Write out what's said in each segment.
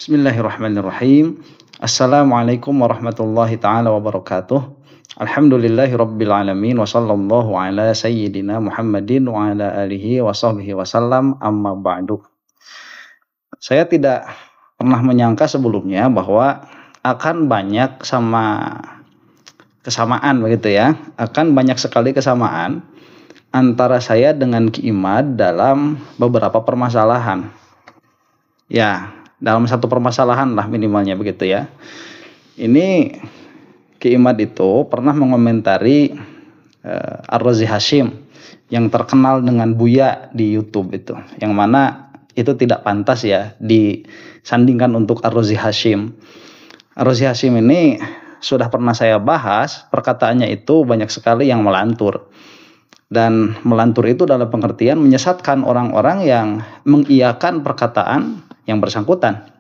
Bismillahirrahmanirrahim. Assalamualaikum warahmatullahi ta'ala wabarakatuh. Alhamdulillahi rabbil alamin. Wa sallallahu ala sayyidina Muhammadin wa ala alihi wa sahbihi wasallam, amma ba'du. Saya tidak pernah menyangka sebelumnya bahwa akan banyak kesamaan begitu ya. Akan banyak sekali kesamaan antara saya dengan Ki Imad dalam beberapa permasalahan. Ya, dalam satu permasalahan lah minimalnya begitu ya. Ini Ki Imad itu pernah mengomentari Ar-Razi Hashim yang terkenal dengan Buya di YouTube itu, yang mana itu tidak pantas ya disandingkan untuk Ar-Razi Hashim. Ar-Razi Hashim ini sudah pernah saya bahas, perkataannya itu banyak sekali yang melantur. Dan melantur itu dalam pengertian menyesatkan orang-orang yang mengiyakan perkataan yang bersangkutan.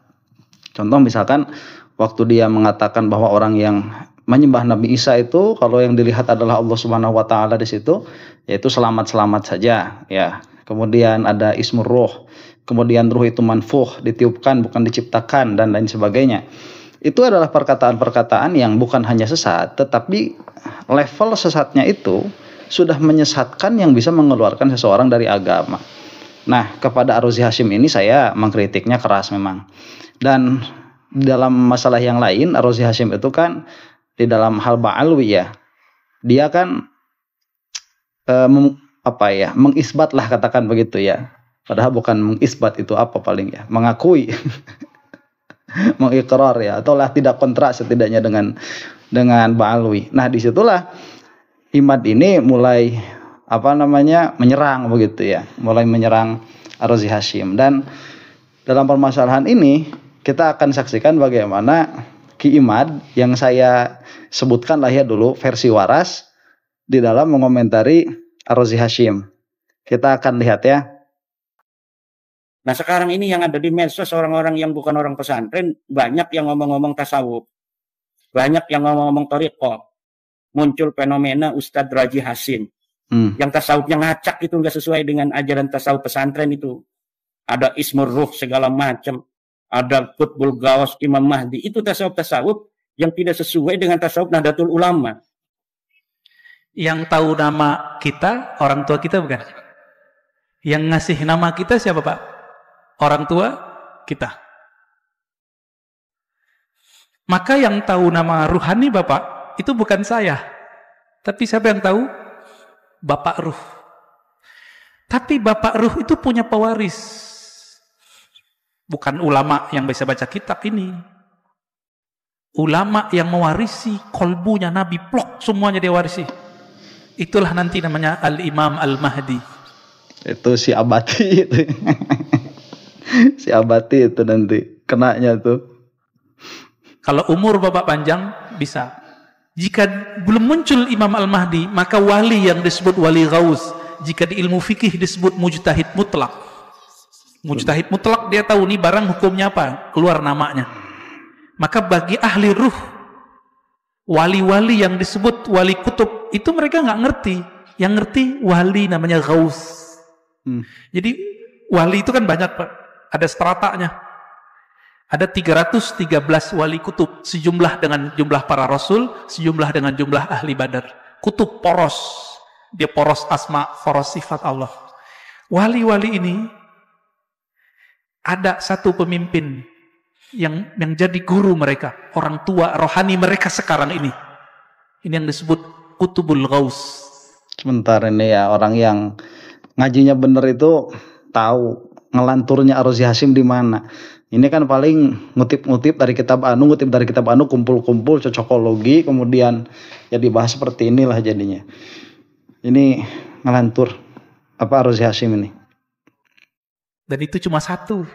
Contoh misalkan waktu dia mengatakan bahwa orang yang menyembah Nabi Isa itu kalau yang dilihat adalah Allah Subhanahu wa taala di situ, yaitu selamat-selamat saja ya. Kemudian ada ismur ruh. Kemudian ruh itu manfuh, ditiupkan bukan diciptakan dan lain sebagainya. Itu adalah perkataan-perkataan yang bukan hanya sesat, tetapi level sesatnya itu sudah menyesatkan yang bisa mengeluarkan seseorang dari agama. Nah, kepada Ar-Razi Hashim ini saya mengkritiknya keras memang. Dan dalam masalah yang lain, Ar-Razi Hashim itu kan di dalam hal ba'alwi ya, dia kan mengisbat lah katakan begitu ya. Padahal bukan mengisbat, itu apa paling ya, mengakui, mengikrar ya, atau lah tidak kontra setidaknya dengan ba'alwi. Nah, disitulah Imad ini mulai menyerang begitu ya, mulai menyerang Ar-Razi Hashim. Dan dalam permasalahan ini kita akan saksikan bagaimana Ki Imad yang saya sebutkan lah ya dulu versi waras di dalam mengomentari Ar-Razi Hashim. Kita akan lihat ya. Nah, sekarang ini yang ada di medsos, orang-orang yang bukan orang pesantren banyak yang ngomong-ngomong tasawuf, banyak yang ngomong-ngomong thariqah. Muncul fenomena Ustadz Raji Hashim. Yang tasawufnya ngacak itu nggak sesuai dengan ajaran tasawuf pesantren itu. Ada ismur ruh segala macam, ada Qutbul Gawas Imam Mahdi, itu tasawuf yang tidak sesuai dengan tasawuf Nahdlatul Ulama. Yang tahu nama kita orang tua kita bukan? Yang ngasih nama kita siapa Pak? Orang tua kita. Maka yang tahu nama ruhani Bapak itu bukan saya, tapi siapa yang tahu? Bapak Ruh. Tapi Bapak Ruh itu punya pewaris. Bukan ulama yang bisa baca kitab ini. Ulama yang mewarisi kolbunya Nabi, plok semuanya dia warisi. Itulah nanti namanya Al-Imam Al-Mahdi. Itu si Abati itu. Si Abati itu nanti kenanya tuh. Kalau umur Bapak panjang bisa. Jika belum muncul Imam Al-Mahdi, maka wali yang disebut wali ghaus. Jika di ilmu fikih disebut mujtahid mutlak. Mujtahid mutlak dia tahu nih barang hukumnya apa, keluar namanya. Maka bagi ahli ruh, wali-wali yang disebut wali kutub, itu mereka nggak ngerti. Yang ngerti wali namanya ghaus. Jadi wali itu kan banyak Pak, ada stratanya. Ada 313 wali kutub, sejumlah dengan jumlah para rasul, sejumlah dengan jumlah ahli badar. Kutub poros, dia poros asma, poros sifat Allah. Wali-wali ini ada satu pemimpin yang jadi guru mereka, orang tua rohani mereka sekarang ini. Ini yang disebut Qutbul Ghaus. Sebentar ini ya, orang yang ngajinya bener itu tahu ngelanturnya Ar-Razi Hashim di mana. Ini kan paling ngutip dari kitab anu, kumpul-kumpul cocokologi, kemudian ya dibahas seperti inilah jadinya. Ini ngelantur Ar-Razi Hashim ini. Dan itu cuma satu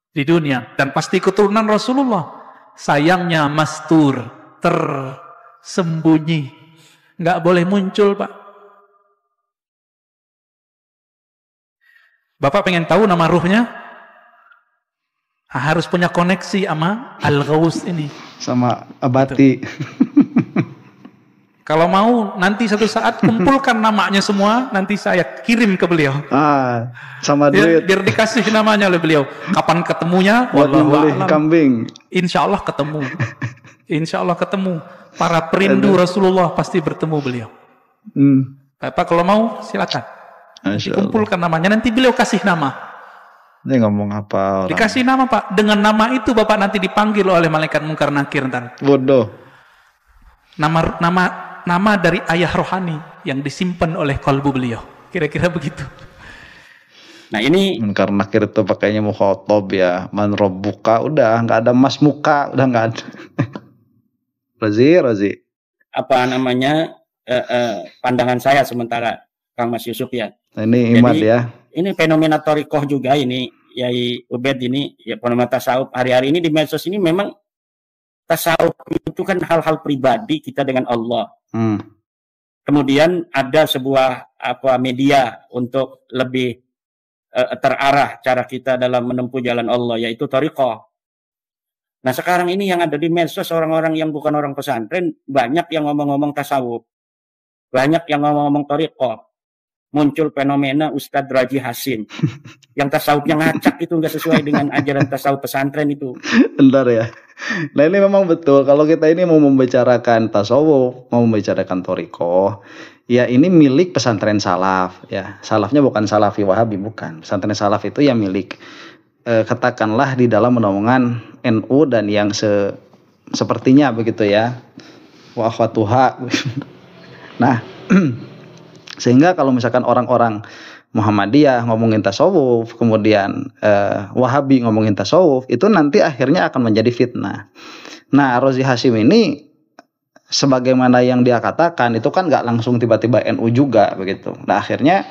di dunia dan pasti keturunan Rasulullah. Sayangnya mastur, tersembunyi, nggak boleh muncul Pak. Bapak pengen tahu nama ruhnya? Harus punya koneksi sama Al-Ghaus ini, sama Abati. Kalau mau nanti satu saat kumpulkan namanya semua, nanti saya kirim ke beliau. Sama duit. Biar dikasih namanya oleh beliau. Kapan ketemunya? Buat membeli kambing. Insya Allah ketemu. Insya Allah ketemu. Para perindu Rasulullah pasti bertemu beliau. Bapak kalau mau silakan. Dikumpulkan namanya, nanti beliau kasih nama. Ini ngomong apa orang? Dikasih nama Pak. Dengan nama itu Bapak nanti dipanggil oleh malaikat mungkar nakir ntar. Bodoh. Nama dari ayah rohani yang disimpan oleh kalbu beliau. Kira-kira begitu. Nah ini Munkar nakir itu pakainya mukhotob ya. Man robbuka, udah nggak ada mas muka, udah nggak ada. Rozi. apa namanya pandangan saya sementara Kang Mas Yusuf ya. Nah, ini Imad ya. Ini fenomena torikoh juga ini Yai Ubed ini ya, fenomena tasawuf hari-hari ini di medsos ini memang tasawuf itu kan hal-hal pribadi kita dengan Allah. Kemudian ada sebuah media untuk lebih terarah cara kita dalam menempuh jalan Allah, yaitu thariqah. Nah sekarang ini yang ada di medsos orang-orang yang bukan orang pesantren banyak yang ngomong-ngomong tasawuf, banyak yang ngomong-ngomong thariqah. Muncul fenomena Ustadz Raji Hasim yang tasawufnya ngacak, itu nggak sesuai dengan ajaran tasawuf pesantren itu. Bentar ya. Nah ini memang betul, kalau kita ini mau membicarakan tasawuf, mau membicarakan thariqah, ya ini milik pesantren salaf ya. Salafnya bukan salafi wahabi, bukan. Pesantren salaf itu ya milik katakanlah di dalam naungan NU dan yang sepertinya begitu ya. Wa akhwatuha. Nah sehingga kalau misalkan orang-orang Muhammadiyah ngomongin tasawuf, kemudian Wahabi ngomongin tasawuf, itu nanti akhirnya akan menjadi fitnah. Nah, Rozi Hasim ini sebagaimana yang dia katakan itu kan nggak langsung tiba-tiba NU juga begitu. Nah, akhirnya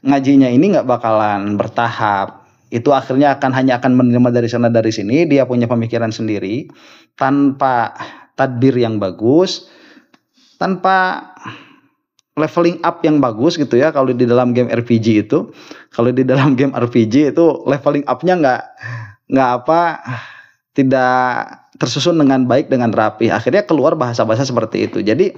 ngajinya ini nggak bakalan bertahap. Itu akhirnya hanya akan menerima dari sana dari sini. Dia punya pemikiran sendiri tanpa tadbir yang bagus, tanpa leveling up yang bagus gitu ya. Kalau di dalam game RPG itu, leveling up-nya tidak tersusun dengan baik, dengan rapi. Akhirnya keluar bahasa-bahasa seperti itu. Jadi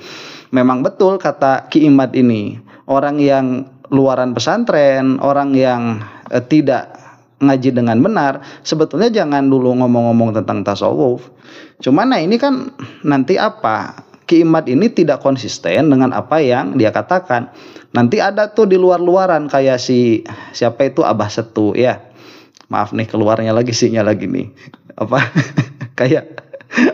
memang betul kata Ki Imad ini, orang yang luaran pesantren, orang yang tidak ngaji dengan benar, sebetulnya jangan dulu ngomong-ngomong tentang tasawuf. Cuman nah ini kan nanti Ki Imad ini tidak konsisten dengan apa yang dia katakan. Nanti ada tuh di luar-luaran kayak siapa itu Abah Setu ya. Maaf nih keluarnya lagi nih. Kayak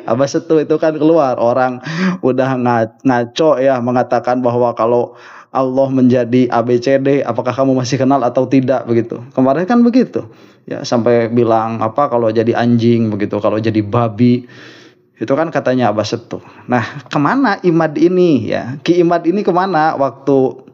Abah Setu itu kan keluar, orang udah ngaco ya mengatakan bahwa kalau Allah menjadi ABCD, apakah kamu masih kenal atau tidak begitu. Kemarin kan begitu. Ya sampai bilang kalau jadi anjing begitu, kalau jadi babi. Itu kan katanya Abah Setu. Nah, kemana Imad ini ya? Ki Imad ini kemana waktu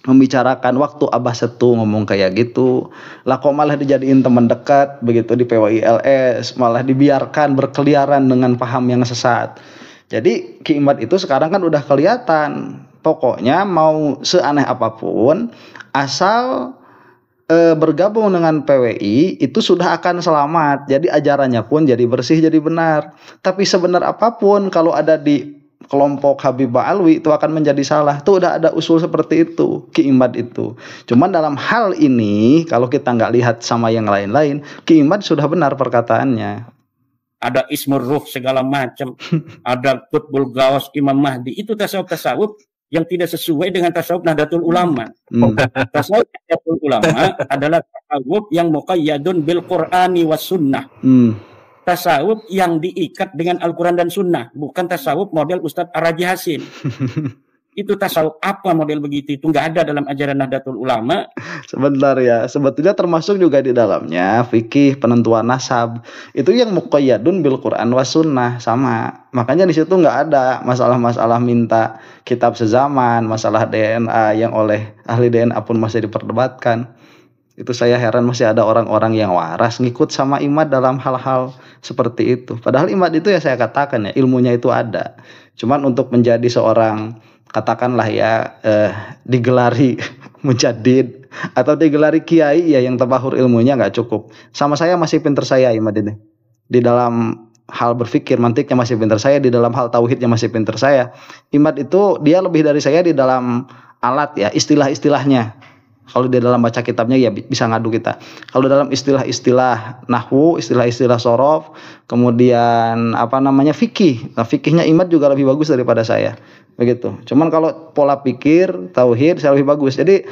membicarakan, waktu Abah Setu ngomong kayak gitu? Lah kok malah dijadiin teman dekat begitu di PWILS, malah dibiarkan berkeliaran dengan paham yang sesat. Jadi Ki Imad itu sekarang kan udah kelihatan. Pokoknya mau seaneh apapun, asal bergabung dengan PWI itu sudah akan selamat. Jadi ajarannya pun jadi bersih, jadi benar. Tapi sebenar apapun kalau ada di kelompok Habib Ba'alwi itu akan menjadi salah. Itu udah ada usul seperti itu, Ki Imad itu. Cuman dalam hal ini kalau kita nggak lihat sama yang lain-lain, Ki Imad sudah benar perkataannya. Ada Ismur Ruh segala macam, ada Qutbul Gawas, Imam Mahdi, itu tasawuf yang tidak sesuai dengan tasawuf Nahdlatul Ulama. Tasawuf Nahdlatul Ulama adalah tasawuf yang muqayyadun bil Qur'ani was sunnah. Tasawuf yang diikat dengan Al-Quran dan Sunnah, bukan tasawuf model Ustadz Raji Hasim. Itu tasawuf apa model begitu? Itu nggak ada dalam ajaran Nahdlatul Ulama. Sebentar ya, sebetulnya termasuk juga di dalamnya fikih penentuan nasab. Itu yang muqayyadun bil Quran was sunnah sama. Makanya di situ nggak ada masalah-masalah minta kitab sezaman, masalah DNA yang oleh ahli DNA pun masih diperdebatkan. Itu saya heran masih ada orang-orang yang waras ngikut sama Imad dalam hal-hal seperti itu. Padahal Imad itu ya saya katakan ya ilmunya itu ada. Cuman untuk menjadi seorang katakanlah ya digelari mujaddid atau digelari kiai ya yang tabahur ilmunya nggak cukup. Sama saya masih pinter saya Imad ini di dalam hal berpikir mantiknya masih pintar saya, di dalam hal tauhidnya masih pintar saya. Imad itu dia lebih dari saya di dalam alat ya, istilah-istilahnya. Kalau di dalam baca kitabnya ya bisa ngadu kita. Kalau dalam istilah-istilah nahwu, istilah-istilah sorof, kemudian fikih. Nah, fikihnya Imad juga lebih bagus daripada saya. Begitu. Cuman kalau pola pikir, tauhid saya lebih bagus. Jadi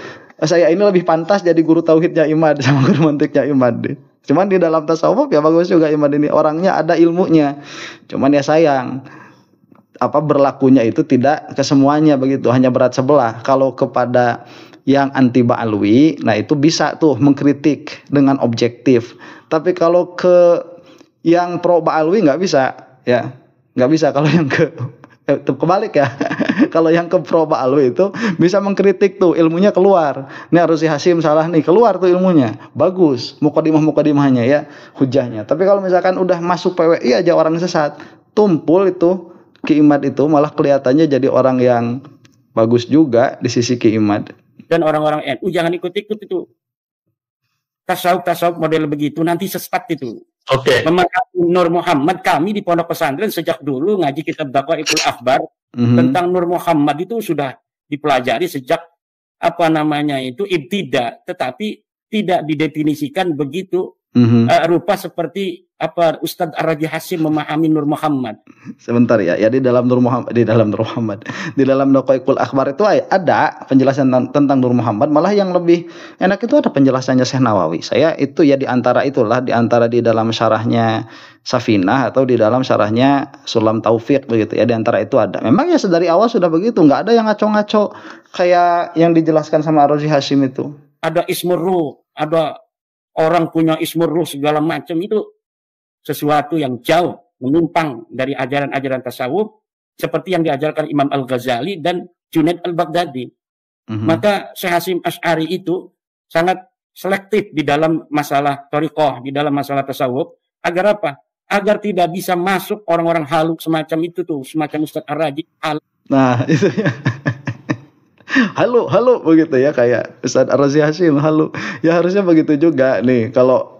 saya ini lebih pantas jadi guru tauhidnya Imad sama guru mantiknya Imad. Cuman di dalam tasawuf ya bagus juga Imad ini. Orangnya ada ilmunya. Cuman ya sayang, berlakunya itu tidak ke semuanya begitu, hanya berat sebelah. Kalau kepada yang anti Ba'alwi, nah itu bisa tuh mengkritik dengan objektif. Tapi kalau ke yang pro Ba'alwi nggak bisa, ya nggak bisa. Kalau yang kebalik ya, kalau yang ke pro Ba'alwi itu bisa mengkritik tuh, ilmunya keluar. Ini Ar-Razi Hasyim salah nih, keluar tuh ilmunya, bagus, mukadimahnya ya, hujahnya. Tapi kalau misalkan udah masuk PWI aja orang sesat, tumpul itu Ki Imad itu malah kelihatannya jadi orang yang bagus juga di sisi Ki Imad. Dan orang-orang NU jangan ikut-ikut itu. Tasawuf model begitu nanti sesat itu. Oke. Memahami Nur Muhammad, kami di pondok pesantren sejak dulu ngaji kitab Daqaiqul Akhbar tentang Nur Muhammad itu sudah dipelajari sejak ibtida, tetapi tidak didefinisikan begitu rupa seperti Ustadz Ar-Razi Hasyim memahami Nur Muhammad. Sebentar ya, di dalam Daqaiqul Akhbar itu ada penjelasan tentang Nur Muhammad. Malah yang lebih enak itu ada penjelasannya Syekh Nawawi. Saya itu ya di antara di dalam syarahnya Safinah atau di dalam syarahnya Sulam Taufik begitu ya, di antara itu ada. Memang ya dari awal sudah begitu, nggak ada yang ngaco-ngaco kayak yang dijelaskan sama Ar-Razi Hasyim itu. Ada Ismur Ruh, ada orang punya Ismur Ruh segala macam, itu sesuatu yang jauh menyimpang dari ajaran-ajaran tasawuf seperti yang diajarkan Imam Al-Ghazali dan Junaid Al-Baghdadi. Maka Syekh Hasyim Asy'ari itu sangat selektif di dalam masalah thariqah, di dalam masalah tasawuf. Agar apa? Agar tidak bisa masuk orang-orang haluk semacam itu tuh, semacam Ustadz Ar-Razi. Nah, itu ya. Halo begitu ya, kayak Ustadz Ar-Razi Hasyim halo. Ya harusnya begitu juga nih kalau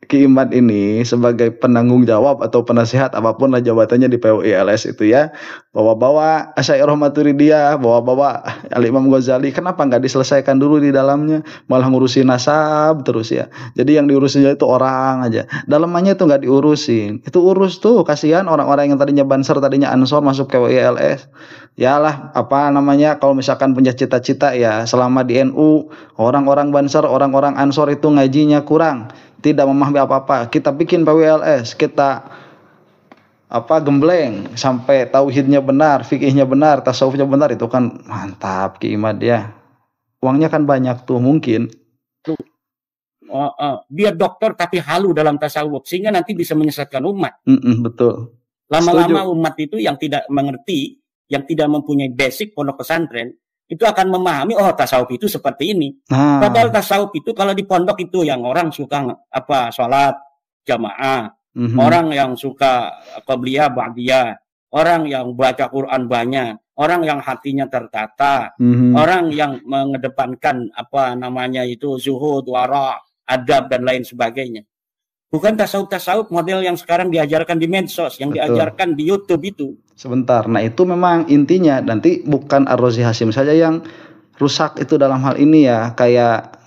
Ki Imad ini sebagai penanggung jawab atau penasihat apapun lah jabatannya di PUI-LS itu ya, bawa-bawa Asy'ariyah Maturidiyah, bawa-bawa Al-Imam Ghazali, kenapa nggak diselesaikan dulu di dalamnya, malah ngurusin nasab terus ya. Jadi yang diurusinnya itu orang aja, dalamannya itu nggak diurusin. Itu urus tuh, kasihan orang-orang yang tadinya Banser, tadinya Ansor masuk ke PUI-LS. Yalah kalau misalkan punya cita-cita ya selama di NU, orang-orang Banser, orang-orang Ansor itu ngajinya kurang, tidak memahami apa-apa, kita bikin PUI-LS, kita gembleng sampai tauhidnya benar, fikihnya benar, tasawufnya benar, itu kan mantap Ki Imad ya. Uangnya kan banyak tuh mungkin. Dia dokter tapi halu dalam tasawuf sehingga nanti bisa menyesatkan umat. Betul. Lama-lama umat itu yang tidak mengerti, yang tidak mempunyai basic pondok pesantren, itu akan memahami tasawuf itu seperti ini. Padahal tasawuf itu kalau di pondok itu yang orang suka sholat jamaah, orang yang suka qabliyah ba'diyah, orang yang baca Quran banyak, orang yang hatinya tertata, orang yang mengedepankan zuhud, wara, adab dan lain sebagainya. Bukan tasawuf model yang sekarang diajarkan di medsos, yang diajarkan di YouTube itu. Sebentar, nah itu memang intinya. Nanti bukan Ar-Razi Hasyim saja yang rusak itu dalam hal ini ya. Kayak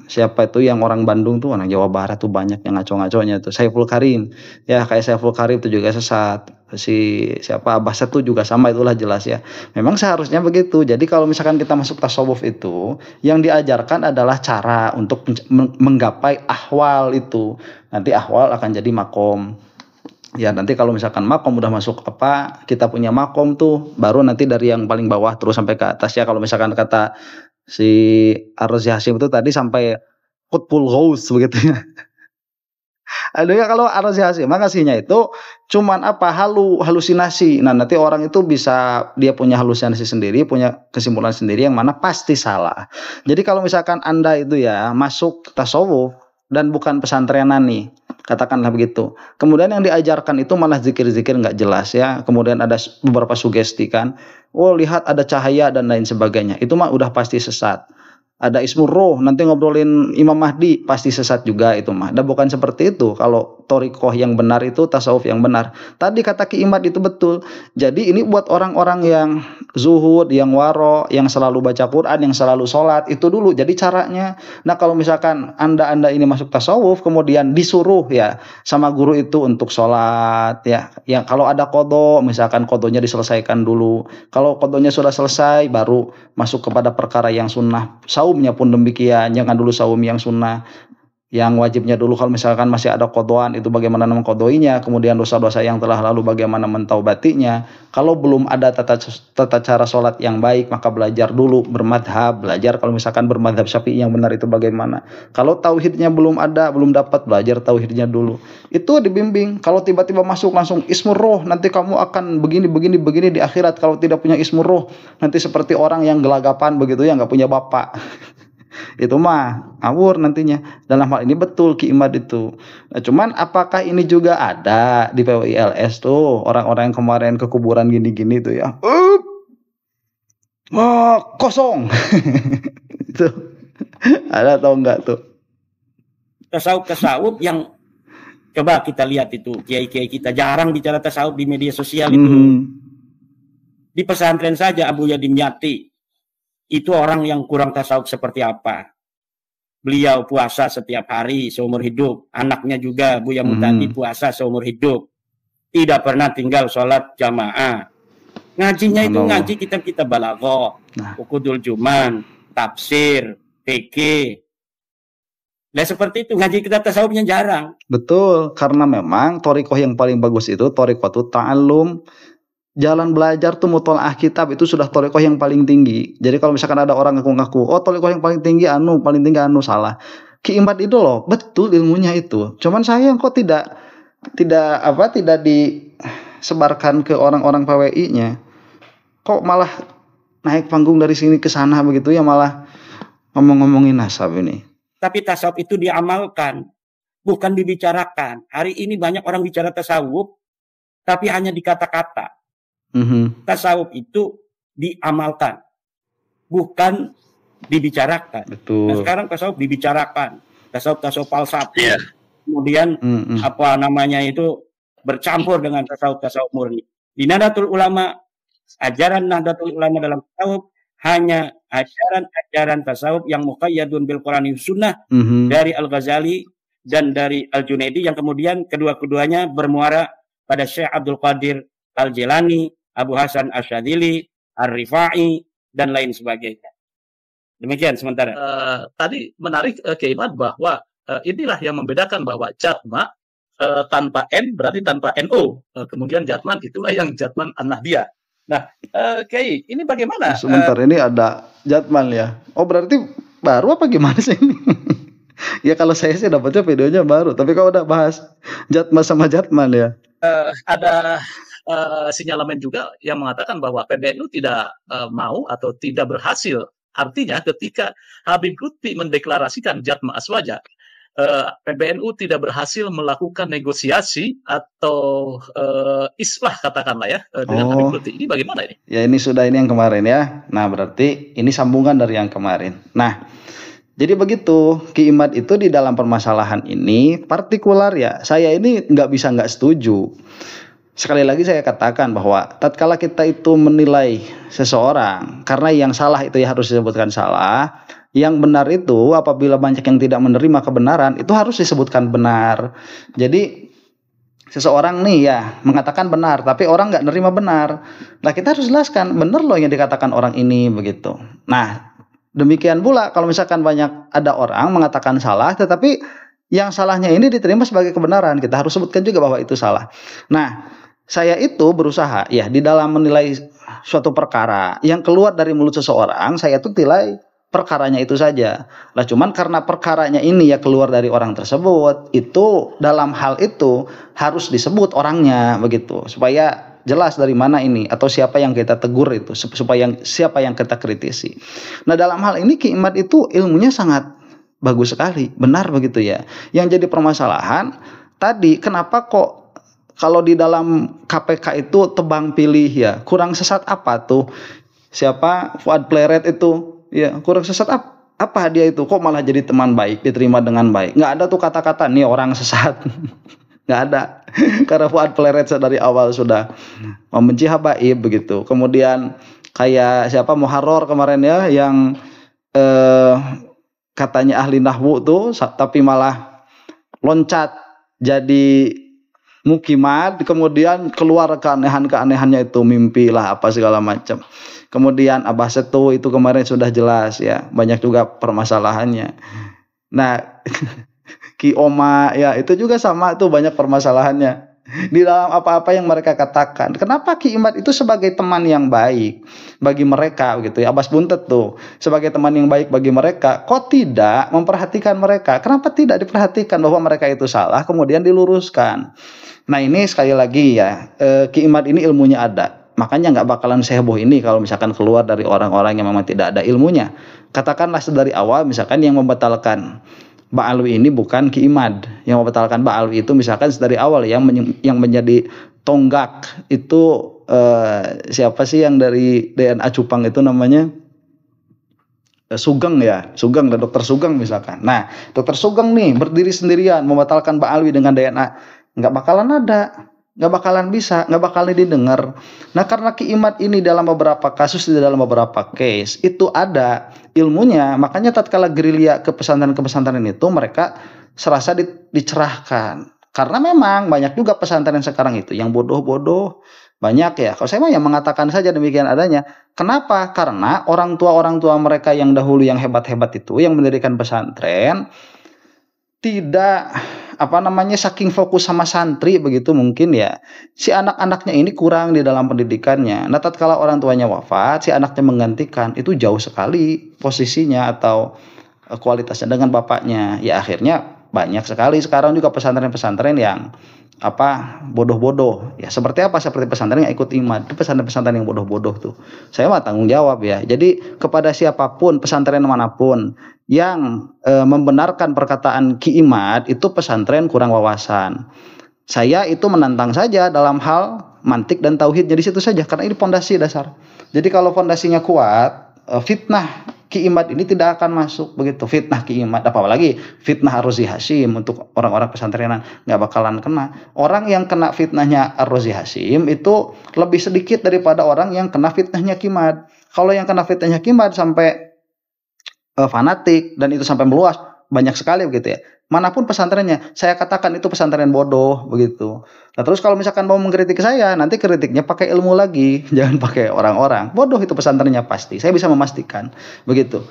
siapa itu yang orang Bandung tuh, orang Jawa Barat tuh banyak yang ngaco-ngaconya tuh. Saiful Karim, ya kayak Saiful Karim itu juga sesat. Abbas itu juga sama, itulah jelas ya. Memang seharusnya begitu. Jadi kalau misalkan kita masuk tasawuf itu, yang diajarkan adalah cara untuk menggapai ahwal itu. Nanti ahwal akan jadi makom. Ya nanti kalau misalkan makom udah masuk kita punya makom tuh, baru nanti dari yang paling bawah terus sampai ke atas ya. Kalau misalkan kata si Ar-Razi Hasyim itu tadi sampai Qutbul Ghaus begitu ya. Aduh ya, kalau Ar-Razi Hasyim makasihnya itu cuman halusinasi. Nah nanti orang itu bisa, dia punya halusinasi sendiri, punya kesimpulan sendiri yang mana pasti salah. Jadi kalau misalkan Anda itu ya masuk tasawuf dan bukan pesantrenan nih, katakanlah begitu, kemudian yang diajarkan itu malah zikir-zikir nggak jelas ya, kemudian ada beberapa sugesti kan, lihat ada cahaya dan lain sebagainya, itu mah udah pasti sesat. ada Ismur Roh, nanti ngobrolin Imam Mahdi, pasti sesat juga itu mah. Dan bukan seperti itu. Kalau thoriqoh yang benar itu tasawuf yang benar. Tadi kata Ki Imad itu betul. Jadi ini buat orang-orang yang zuhud, yang waro, yang selalu baca Quran, yang selalu sholat, itu dulu. Jadi caranya. Nah kalau misalkan anda ini masuk tasawuf, kemudian disuruh ya sama guru itu untuk sholat ya. Yang kalau ada kodo, misalkan kodonya diselesaikan dulu. Kalau kodonya sudah selesai, baru masuk kepada perkara yang sunnah. Saumnya pun demikian, jangan dulu saum yang sunnah, yang wajibnya dulu. Kalau misalkan masih ada kodoan, itu bagaimana mengkodoinya, kemudian dosa-dosa yang telah lalu bagaimana mentaubatinya. Kalau belum ada tata cara sholat yang baik, maka belajar dulu bermadhab, belajar kalau misalkan bermadhab Syafi'i yang benar itu bagaimana. Kalau tauhidnya belum ada, belum dapat, belajar tauhidnya dulu. Itu dibimbing. Kalau tiba-tiba masuk langsung Ismur Roh, nanti kamu akan begini di akhirat. Kalau tidak punya Ismur Roh, nanti seperti orang yang gelagapan begitu ya, nggak punya bapak. Itu mah ngawur nantinya. Dalam hal ini betul Ki Imad itu. Nah, cuman apakah ini juga ada di PWILS tuh orang-orang yang kemarin ke kuburan gini-gini tuh ya? Kosong. Itu ada atau enggak tuh? Tasawuf yang coba kita lihat itu kiai-kiai kita jarang bicara tasawuf di media sosial itu. Di pesantren saja Abu Yadim Yati itu orang yang kurang tasawuf seperti apa. Beliau puasa setiap hari seumur hidup. Anaknya juga Buya Mutadi puasa seumur hidup. Tidak pernah tinggal sholat jamaah. Ngajinya itu ngaji kitab-kitab balaghah, Uqudul Juman, tafsir, fikih. Nah seperti itu, ngaji kitab tasawufnya jarang. Betul, karena memang thoriqoh yang paling bagus itu thoriqoh ta'allum. Jalan belajar tuh mutolaah kitab itu sudah thoriqoh yang paling tinggi. Jadi kalau misalkan ada orang ngaku-ngaku, oh thoriqoh yang paling tinggi salah. Ki Imad itu loh, betul ilmunya itu. Cuman sayang kok tidak disebarkan ke orang-orang PWI-nya. Kok malah naik panggung dari sini ke sana begitu ya, malah ngomong-ngomongin nasab ini. Tapi tasawuf itu diamalkan, bukan dibicarakan. Hari ini banyak orang bicara tasawuf, tapi hanya di kata-kata. Tasawuf itu diamalkan, bukan dibicarakan. Betul. Nah, sekarang tasawuf dibicarakan, tasawuf falsafah. Kemudian apa namanya itu bercampur dengan tasawuf murni. Di Nahdlatul Ulama, ajaran Nahdlatul Ulama dalam tasawuf hanya ajaran tasawuf yang muqayyadun bil Qur'ani Sunnah dari Al-Ghazali dan dari Al-Junaidi, yang kemudian kedua-keduanya bermuara pada Syekh Abdul Qadir Al-Jilani, Abu Hasan Asyadzili, Ar-Rifai, dan lain sebagainya. Demikian sementara. Tadi menarik Ki Imad bahwa inilah yang membedakan bahwa Jatma tanpa N berarti tanpa NO. Kemudian Jatman itulah yang Jatman An-Nahdiyah. Nah, Kiai, ini bagaimana? Sebentar, ini ada Jatman ya. Oh berarti baru apa gimana sih ini? Ya kalau saya sih dapatnya videonya baru. Tapi kalau udah bahas Jatma sama Jatman ya. Ada sinyalemen juga yang mengatakan bahwa PBNU tidak mau atau tidak berhasil. Artinya ketika Habib Lutfi mendeklarasikan Jatma Aswaja, PBNU tidak berhasil melakukan negosiasi atau islah katakanlah ya dengan Habib Lutfi. Ini bagaimana ini? Ya ini sudah ini yang kemarin ya. Nah berarti ini sambungan dari yang kemarin. Nah jadi begitu, Ki Imad itu di dalam permasalahan ini partikular ya. Saya ini nggak bisa nggak setuju. Sekali lagi saya katakan bahwa tatkala kita itu menilai seseorang, karena yang salah itu ya harus disebutkan salah, yang benar itu apabila banyak yang tidak menerima kebenaran itu harus disebutkan benar. Jadi seseorang nih ya mengatakan benar, tapi orang nggak nerima benar. Nah kita harus jelaskan benar loh yang dikatakan orang ini begitu. Nah demikian pula kalau misalkan banyak ada orang mengatakan salah, tetapi yang salahnya ini diterima sebagai kebenaran, kita harus sebutkan juga bahwa itu salah. Nah saya itu berusaha ya di dalam menilai suatu perkara yang keluar dari mulut seseorang, saya tuh nilai perkaranya itu saja. Lah cuman karena perkaranya ini ya keluar dari orang tersebut, itu dalam hal itu harus disebut orangnya begitu, supaya jelas dari mana ini atau siapa yang kita tegur itu, supaya siapa yang kita kritisi. Nah dalam hal ini Ki Imad itu ilmunya sangat bagus sekali, benar begitu ya. Yang jadi permasalahan tadi kenapa kok kalau di dalam KPK itu tebang pilih ya, kurang sesat apa tuh? Siapa Fuad Pleret itu? Ya, kurang sesat apa? Apa dia itu kok malah jadi teman baik, diterima dengan baik? Nggak ada tuh kata-kata nih orang sesat. Nggak ada. Karena Fuad Pleret dari awal sudah membenci habaib begitu. Kemudian kayak siapa Muharrar kemarin ya yang katanya ahli nahwu tuh tapi malah loncat jadi mukimat, kemudian keluar keanehan-keanehannya itu, mimpi lah apa segala macam. Kemudian Abah Setu itu kemarin sudah jelas ya, banyak juga permasalahannya. Nah, Ki Oma ya itu juga sama tuh banyak permasalahannya di dalam apa-apa yang mereka katakan. Kenapa Ki Imad itu sebagai teman yang baik bagi mereka gitu ya, Abbas Buntet tuh sebagai teman yang baik bagi mereka, kok tidak memperhatikan mereka? Kenapa tidak diperhatikan bahwa mereka itu salah kemudian diluruskan? Nah ini sekali lagi ya, Ki Imad ini ilmunya ada, makanya nggak bakalan seheboh ini kalau misalkan keluar dari orang-orang yang memang tidak ada ilmunya. Katakanlah dari awal misalkan yang membatalkan Ba'alwi ini bukan Ki Imad, yang membatalkan Ba'alwi itu misalkan dari awal yang menjadi tonggak itu siapa sih yang dari DNA Cupang itu namanya Sugeng ya, Sugeng dan Dokter Sugeng misalkan. Nah Dokter Sugeng nih berdiri sendirian membatalkan Ba'alwi dengan DNA, nggak bakalan ada, nggak bakalan bisa, nggak bakalan didengar. Nah karena Ki Imad ini dalam beberapa kasus, di dalam beberapa case itu ada ilmunya, makanya tatkala gerilya ke pesantren-pesantren itu mereka serasa dicerahkan. Karena memang banyak juga pesantren sekarang itu yang bodoh-bodoh, banyak ya. Kalau saya mah yang mengatakan saja demikian adanya. Kenapa? Karena orang tua mereka yang dahulu yang hebat-hebat itu yang mendirikan pesantren tidak saking fokus sama santri begitu mungkin ya, si anak-anaknya ini kurang di dalam pendidikannya. Nah tatkala orang tuanya wafat, si anaknya menggantikan, itu jauh sekali posisinya atau kualitasnya dengan bapaknya. Ya akhirnya banyak sekali sekarang juga pesantren-pesantren yang bodoh-bodoh ya. Seperti pesantren yang ikut Imad, itu pesantren-pesantren yang bodoh-bodoh tuh. Saya mah tanggung jawab ya. Jadi kepada siapapun pesantren manapun yang membenarkan perkataan Ki Imad, itu pesantren kurang wawasan. Saya itu menantang saja dalam hal mantik dan tauhid, jadi situ saja karena ini pondasi dasar. Jadi kalau pondasinya kuat, fitnah Ki Imad ini tidak akan masuk begitu. Fitnah Ki Imad, apalagi fitnah Ar-Razi Hasyim untuk orang-orang pesantrenan nggak bakalan kena. Orang yang kena fitnahnya Ar-Razi Hasyim itu lebih sedikit daripada orang yang kena fitnahnya Ki Imad. Kalau yang kena fitnahnya Ki Imad sampai fanatik dan itu sampai meluas, banyak sekali begitu ya. Manapun pesantrennya, saya katakan itu pesantren bodoh begitu. Nah terus kalau misalkan mau mengkritik saya, nanti kritiknya pakai ilmu lagi, jangan pakai orang-orang. Bodoh itu pesantrennya pasti, saya bisa memastikan begitu.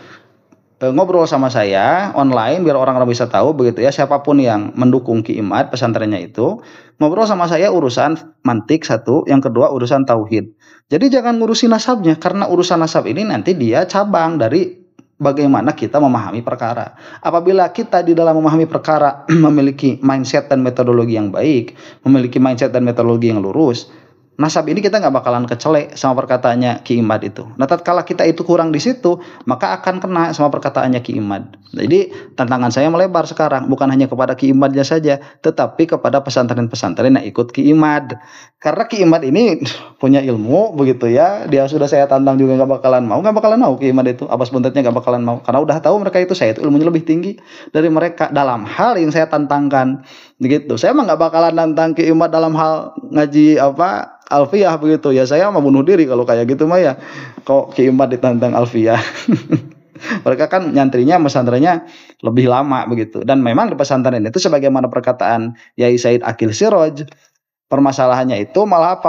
Ngobrol sama saya online biar orang-orang bisa tahu begitu ya, siapapun yang mendukung Ki Imad pesantrennya itu, ngobrol sama saya urusan mantik satu, yang kedua urusan tauhid. Jadi jangan ngurusin nasabnya, karena urusan nasab ini nanti dia cabang dari bagaimana kita memahami perkara. Apabila kita di dalam memahami perkara memiliki mindset dan metodologi yang baik, memiliki mindset dan metodologi yang lurus, nasab ini kita nggak bakalan kecelek sama perkataannya Ki Imad itu. Nah tatkala kita itu kurang di situ, maka akan kena sama perkataannya Ki Imad. Jadi tantangan saya melebar sekarang, bukan hanya kepada Ki Imadnya saja, tetapi kepada pesantren-pesantren yang ikut Ki Imad. Karena Ki Imad ini punya ilmu begitu ya, dia sudah saya tantang juga nggak bakalan mau Ki Imad itu, Abbas Buntetnya nggak bakalan mau, karena udah tahu mereka itu saya itu ilmunya lebih tinggi dari mereka dalam hal yang saya tantangkan begitu. Saya mah nggak bakalan nantang Ki Imad dalam hal ngaji Alfiyah begitu ya, saya mau bunuh diri kalau kayak gitu mah ya. Kok Ki Imad ditantang Alfiyah. Mereka kan nyantrinya pesantrennya lebih lama begitu. Dan memang di pesantren itu sebagaimana perkataan Yai Said Akil Siroj, permasalahannya itu malah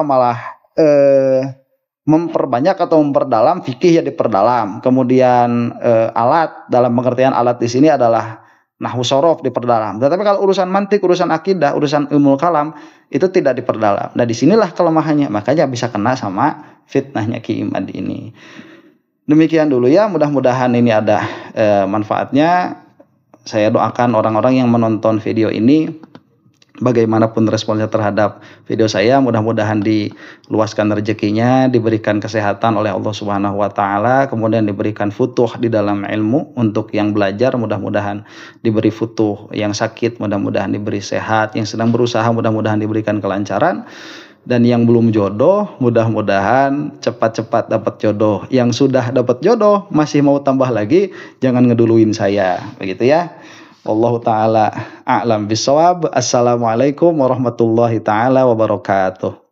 memperbanyak atau memperdalam fikih ya diperdalam. Kemudian alat, dalam pengertian alat di sini adalah nahwu sorof diperdalam. Tetapi kalau urusan mantik, urusan akidah, urusan ilmu kalam itu tidak diperdalam. Nah disinilah kelemahannya, makanya bisa kena sama fitnahnya Ki Imad ini. Demikian dulu ya, mudah-mudahan ini ada manfaatnya. Saya doakan orang-orang yang menonton video ini, bagaimanapun responsnya terhadap video saya, mudah-mudahan diluaskan rezekinya, diberikan kesehatan oleh Allah Subhanahu wa taala, kemudian diberikan futuh di dalam ilmu untuk yang belajar, mudah-mudahan diberi futuh, yang sakit mudah-mudahan diberi sehat, yang sedang berusaha mudah-mudahan diberikan kelancaran. Dan yang belum jodoh, mudah-mudahan cepat-cepat dapat jodoh. Yang sudah dapat jodoh, masih mau tambah lagi, jangan ngeduluin saya. Begitu ya. Wallahu ta'ala a'lam bishawab. Assalamualaikum warahmatullahi ta'ala wabarakatuh.